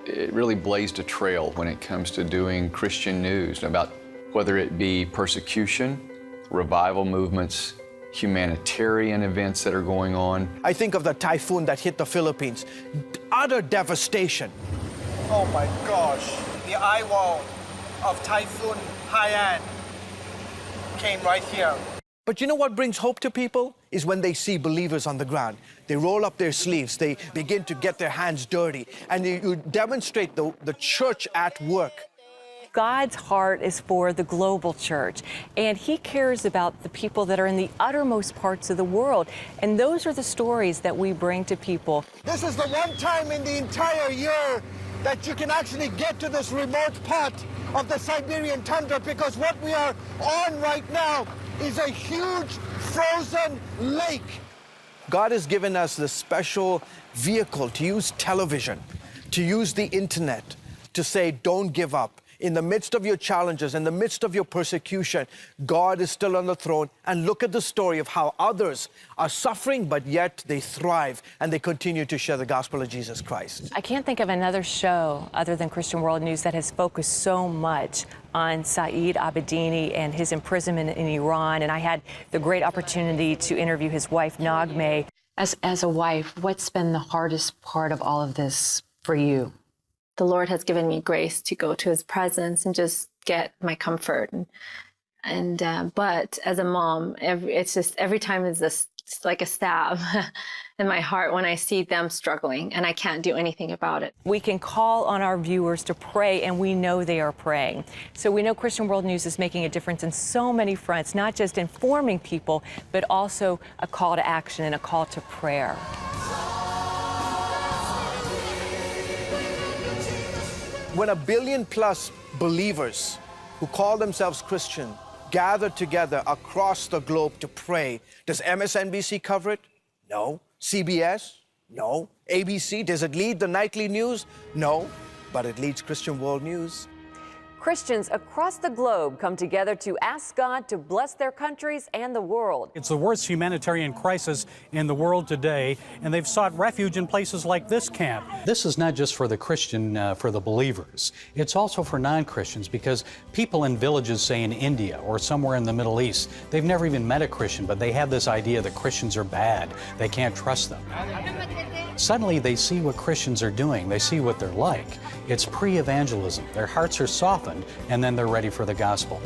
it really blazed a trail when it comes to doing Christian news about whether it be persecution, revival movements, humanitarian events that are going on. I think of the typhoon that hit the Philippines. Utter devastation. Oh my gosh. The eye wall of Typhoon Haiyan came right here. But you know what brings hope to people? Is when they see believers on the ground. They roll up their sleeves, they begin to get their hands dirty, and you demonstrate the church at work. God's heart is for the global church, and He cares about the people that are in the uttermost parts of the world. And those are the stories that we bring to people. This is the one time in the entire year that you can actually get to this remote part of the Siberian tundra, because what we are on right now is a huge frozen lake. God has given us this special vehicle to use television, to use the internet, to say, don't give up. In the midst of your challenges, in the midst of your persecution, God is still on the throne. And look at the story of how others are suffering, but yet they thrive and they continue to share the gospel of Jesus Christ. I can't think of another show other than Christian World News that has focused so much on Saeed Abedini and his imprisonment in Iran. And I had the great opportunity to interview his wife, Naghmeh. As a wife, what's been the hardest part of all of this for you? The Lord has given me grace to go to His presence and just get my comfort. But as a mom, every time it's like a stab in my heart when I see them struggling and I can't do anything about it. We can call on our viewers to pray, and we know they are praying. So we know Christian World News is making a difference in so many fronts, not just informing people, but also a call to action and a call to prayer. When 1 billion plus believers who call themselves Christian gather together across the globe to pray, does MSNBC cover it? No. CBS? No. ABC? Does it lead the nightly news? No. But it leads Christian World News. Christians across the globe come together to ask God to bless their countries and the world. It's the worst humanitarian crisis in the world today, and they've sought refuge in places like this camp. This is not just for the Christian, for the believers. It's also for non-Christians, because people in villages, say in India or somewhere in the Middle East, they've never even met a Christian, but they have this idea that Christians are bad. They can't trust them. Suddenly they see what Christians are doing. They see what they're like. It's pre-evangelism. Their hearts are softened, and then they're ready for the gospel.